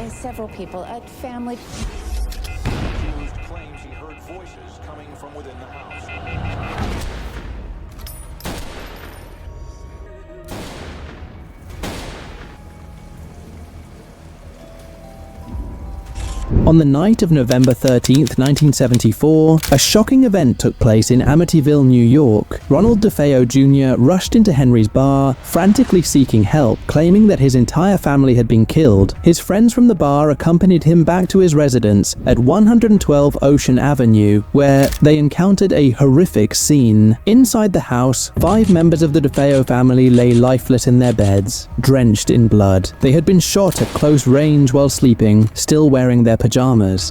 Several people, a family. The accused claims he heard voices coming from within the house. On the night of November 13th, 1974, a shocking event took place in Amityville, New York. Ronald DeFeo Jr. rushed into Henry's bar, frantically seeking help, claiming that his entire family had been killed. His friends from the bar accompanied him back to his residence at 112 Ocean Avenue, where they encountered a horrific scene. Inside the house, 5 members of the DeFeo family lay lifeless in their beds, drenched in blood. They had been shot at close range while sleeping, still wearing their pajamas.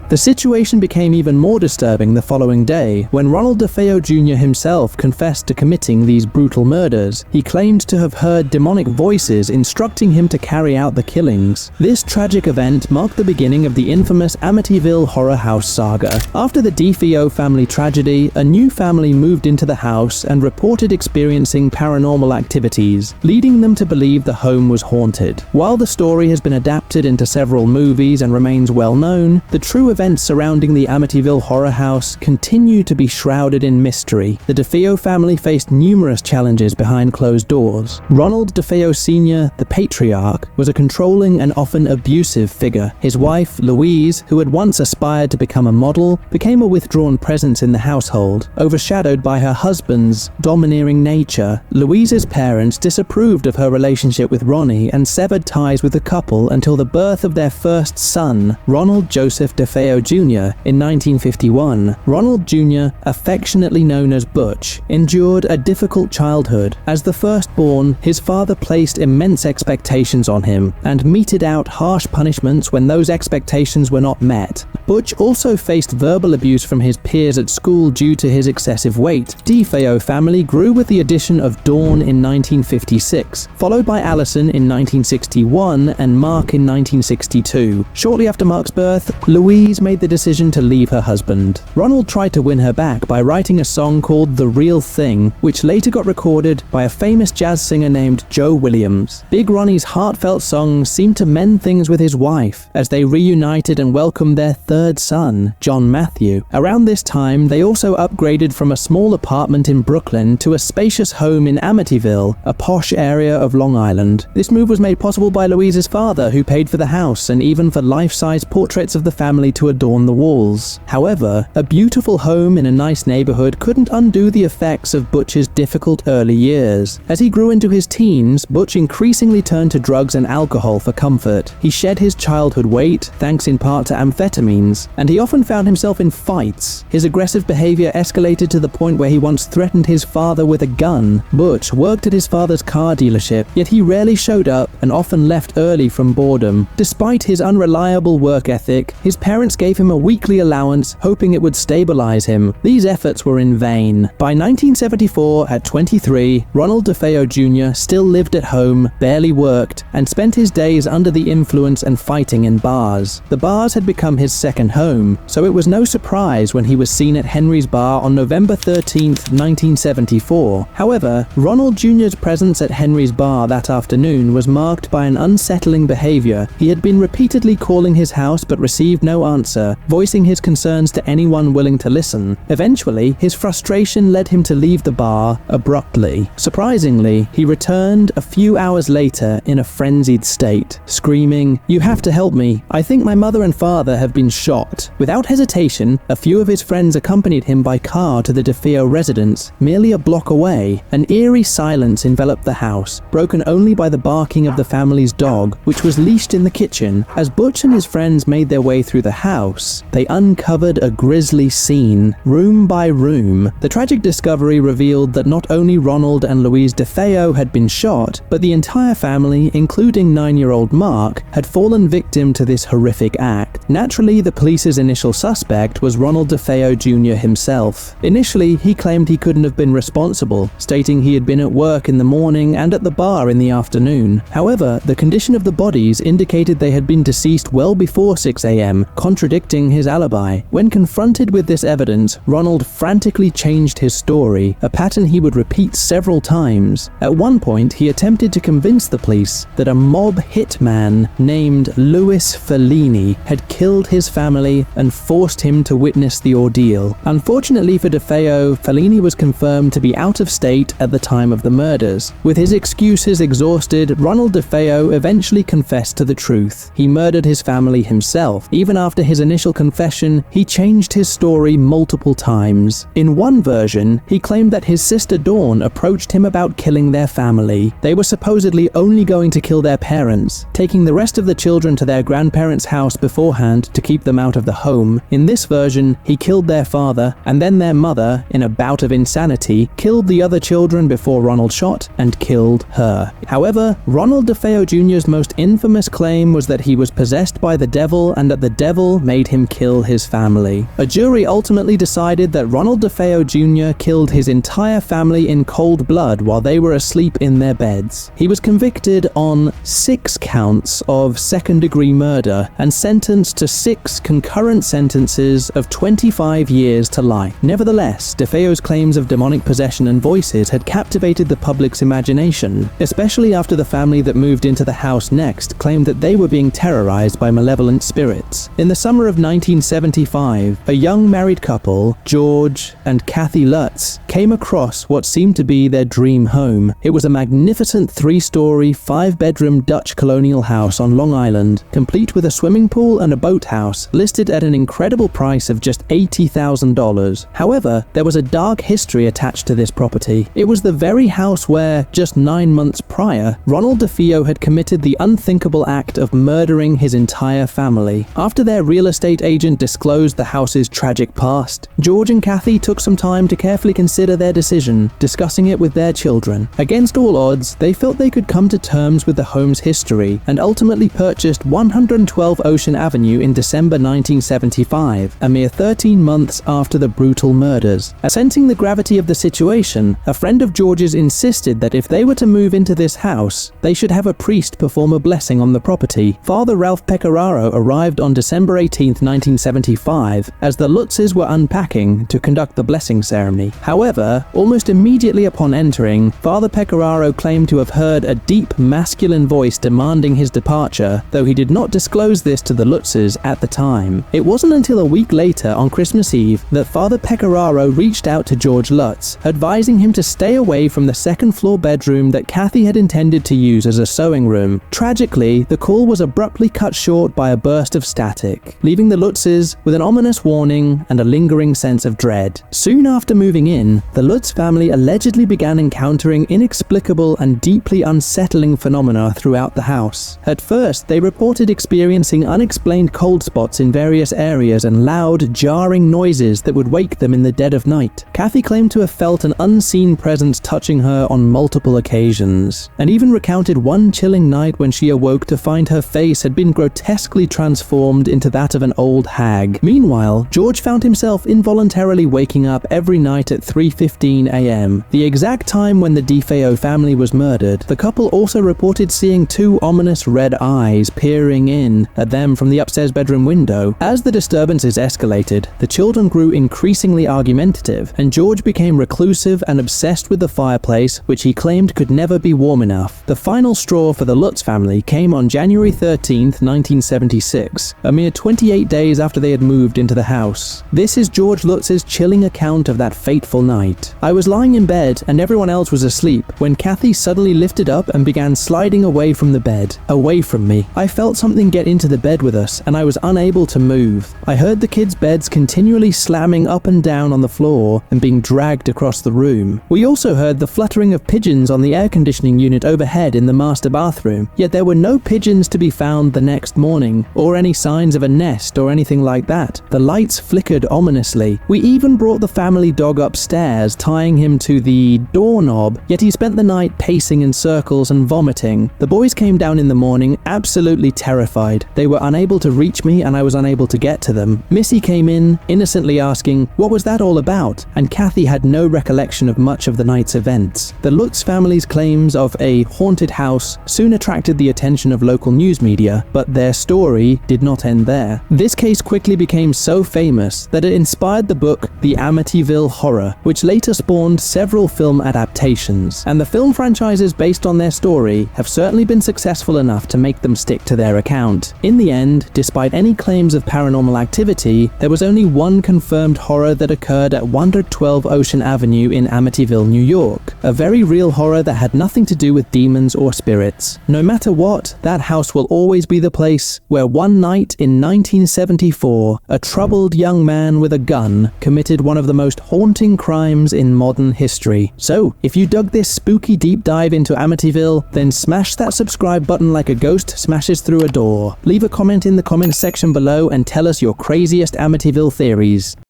The situation became even more disturbing the following day when Ronald DeFeo Jr. himself confessed to committing these brutal murders. He claimed to have heard demonic voices instructing him to carry out the killings. This tragic event marked the beginning of the infamous Amityville horror house saga. After the DeFeo family tragedy, a new family moved into the house and reported experiencing paranormal activities, leading them to believe the home was haunted. While the story has been adapted into several movies and remains well known, the true events surrounding the Amityville horror house continue to be shrouded in mystery. The DeFeo family faced numerous challenges behind closed doors. Ronald DeFeo Sr., the patriarch, was a controlling and often abusive figure. His wife, Louise, who had once aspired to become a model, became a withdrawn presence in the household, overshadowed by her husband's domineering nature. Louise's parents disapproved of her relationship with Ronnie and severed ties with the couple until the birth of their first son, Ronald Joseph DeFeo Jr. in 1951. Ronald Jr., affectionately known as Butch, endured a difficult childhood. As the firstborn, his father placed immense expectations on him and meted out harsh punishments when those expectations were not met. Butch also faced verbal abuse from his peers at school due to his excessive weight. DeFeo family grew with the addition of Dawn in 1956, followed by Allison in 1961 and Mark in 1962. Shortly after Mark's birth, Louise made the decision to leave her husband. Ronald tried to win her back by writing a song called The Real Thing, which later got recorded by a famous jazz singer named Joe Williams. Big Ronnie's heartfelt songs seemed to mend things with his wife as they reunited and welcomed their third son, John Matthew. Around this time, they also upgraded from a small apartment in Brooklyn to a spacious home in Amityville, a posh area of Long Island. This move was made possible by Louise's father, who paid for the house and even for life-size portraits of the family to adorn the walls. However, a beautiful home in a nice neighborhood couldn't undo the effects of Butch's difficult early years. As he grew into his teens, Butch increasingly turned to drugs and alcohol for comfort. He shed his childhood weight, thanks in part to amphetamines, and he often found himself in fights. His aggressive behavior escalated to the point where he once threatened his father with a gun. Butch worked at his father's car dealership, yet he rarely showed up and often left early from boredom. Despite his unreliable work ethic, his parents gave him a weekly allowance, hoping it would stabilize him. These efforts were in vain. By 1974, at 23, Ronald DeFeo Jr. still lived at home, barely worked, and spent his days under the influence and fighting in bars. The bars had become his second home, so it was no surprise when he was seen at Henry's bar on November 13th, 1974. However, Ronald Jr.'s presence at Henry's bar that afternoon was marked by an unsettling behavior. He had been repeatedly calling his house but received no answer, voicing his concerns to anyone willing to listen. Eventually, his frustration led him to leave the bar abruptly. Surprisingly, he returned a few hours later in a frenzied state, screaming, "You have to help me. I think my mother and father have been shot." Without hesitation, a few of his friends accompanied him by car to the DeFeo residence, merely a block away. An eerie silence enveloped the house, broken only by the barking of the family's dog, which was leashed in the kitchen. As Butch and his friends made their way through the house, they uncovered a grisly scene, room by room. The tragic discovery revealed that not only Ronald and Louise DeFeo had been shot, but the entire family, including 9-year-old Mark, had fallen victim to this horrific act. Naturally, the police's initial suspect was Ronald DeFeo Jr. himself. Initially, he claimed he couldn't have been responsible, stating he had been at work in the morning and at the bar in the afternoon. However, the condition of the bodies indicated they had been deceased well before 6 a.m. a.m., contradicting his alibi. When confronted with this evidence, Ronald frantically changed his story, a pattern he would repeat several times. At one point, he attempted to convince the police that a mob hitman named Louis Fellini had killed his family and forced him to witness the ordeal. Unfortunately for DeFeo, Fellini was confirmed to be out of state at the time of the murders. With his excuses exhausted, Ronald DeFeo eventually confessed to the truth. He murdered his family himself. Even after his initial confession, he changed his story multiple times. In one version, he claimed that his sister Dawn approached him about killing their family. They were supposedly only going to kill their parents, taking the rest of the children to their grandparents' house beforehand to keep them out of the home. In this version, he killed their father, and then their mother, in a bout of insanity, killed the other children before Ronald shot and killed her. However, Ronald DeFeo Jr.'s most infamous claim was that he was possessed by the devil and that the devil made him kill his family. A jury ultimately decided that Ronald DeFeo Jr. killed his entire family in cold blood while they were asleep in their beds. He was convicted on 6 counts of second-degree murder and sentenced to 6 concurrent sentences of 25 years to life. Nevertheless, DeFeo's claims of demonic possession and voices had captivated the public's imagination, especially after the family that moved into the house next claimed that they were being terrorized by malevolent spirits. In the summer of 1975, a young married couple, George and Kathy Lutz, came across what seemed to be their dream home. It was a magnificent 3-story, 5-bedroom Dutch colonial house on Long Island, complete with a swimming pool and a boathouse, listed at an incredible price of just $80,000. However, there was a dark history attached to this property. It was the very house where, just 9 months prior, Ronald DeFeo had committed the unthinkable act of murdering his entire family. After their real estate agent disclosed the house's tragic past, George and Kathy took some time to carefully consider their decision, discussing it with their children. Against all odds, they felt they could come to terms with the home's history and ultimately purchased 112 Ocean Avenue in December 1975, a mere 13 months after the brutal murders. Sensing the gravity of the situation, a friend of George's insisted that if they were to move into this house, they should have a priest perform a blessing on the property. Father Ralph Pecoraro arrived on December 18, 1975, as the Lutzes were unpacking to conduct the blessing ceremony. However, almost immediately upon entering, Father Pecoraro claimed to have heard a deep masculine voice demanding his departure, though he did not disclose this to the Lutzes at the time. It wasn't until a week later, on Christmas Eve, that Father Pecoraro reached out to George Lutz, advising him to stay away from the second-floor bedroom that Kathy had intended to use as a sewing room. Tragically, the call was abruptly cut short by a burst of static, leaving the Lutzes with an ominous warning and a lingering sense of dread. Soon after moving in, the Lutz family allegedly began encountering inexplicable and deeply unsettling phenomena throughout the house. At first, they reported experiencing unexplained cold spots in various areas and loud, jarring noises that would wake them in the dead of night. Kathy claimed to have felt an unseen presence touching her on multiple occasions, and even recounted one chilling night when she awoke to find her face had been grotesquely transformed into that of an old hag. Meanwhile, George found himself involuntarily waking up every night at 3:15 a.m., the exact time when the DeFeo family was murdered. The couple also reported seeing 2 ominous red eyes peering in at them from the upstairs bedroom window. As the disturbances escalated, the children grew increasingly argumentative, and George became reclusive and obsessed with the fireplace, which he claimed could never be warm enough. The final straw for the Lutz family came on January 13, 1976, a mere 28 days after they had moved into the house. This is George Lutz's chilling account of that fateful night. "I was lying in bed and everyone else was asleep when Kathy suddenly lifted up and began sliding away from the bed, away from me. I felt something get into the bed with us and I was unable to move. I heard the kids' beds continually slamming up and down on the floor and being dragged across the room. We also heard the fluttering of pigeons on the air conditioning unit overhead in the master bathroom, yet there were no pigeons to be found the next morning, or any signs of a nest or anything like that. The lights flickered ominously. We even brought the family dog upstairs, tying him to the doorknob, yet he spent the night pacing in circles and vomiting. The boys came down in the morning absolutely terrified. They were unable to reach me and I was unable to get to them. Missy came in, innocently asking, "What was that all about?" And Kathy had no recollection of much of the night's events. The Lutz family's claims of a haunted house soon attracted the attention of local news media, but their story did not end there. This case quickly became so famous that it inspired the book The Amityville Horror, which later spawned several film adaptations, and the film franchises based on their story have certainly been successful enough to make them stick to their account. In the end, despite any claims of paranormal activity, there was only one confirmed horror that occurred at 112 Ocean Avenue in Amityville, New York, a very real horror that had nothing to do with demons or spirits. No matter what, that house will always be the place where one night in 1974, a troubled young man with a gun committed one of the most haunting crimes in modern history. So, if you dug this spooky deep dive into Amityville, then smash that subscribe button like a ghost smashes through a door. Leave a comment in the comments section below and tell us your craziest Amityville theories.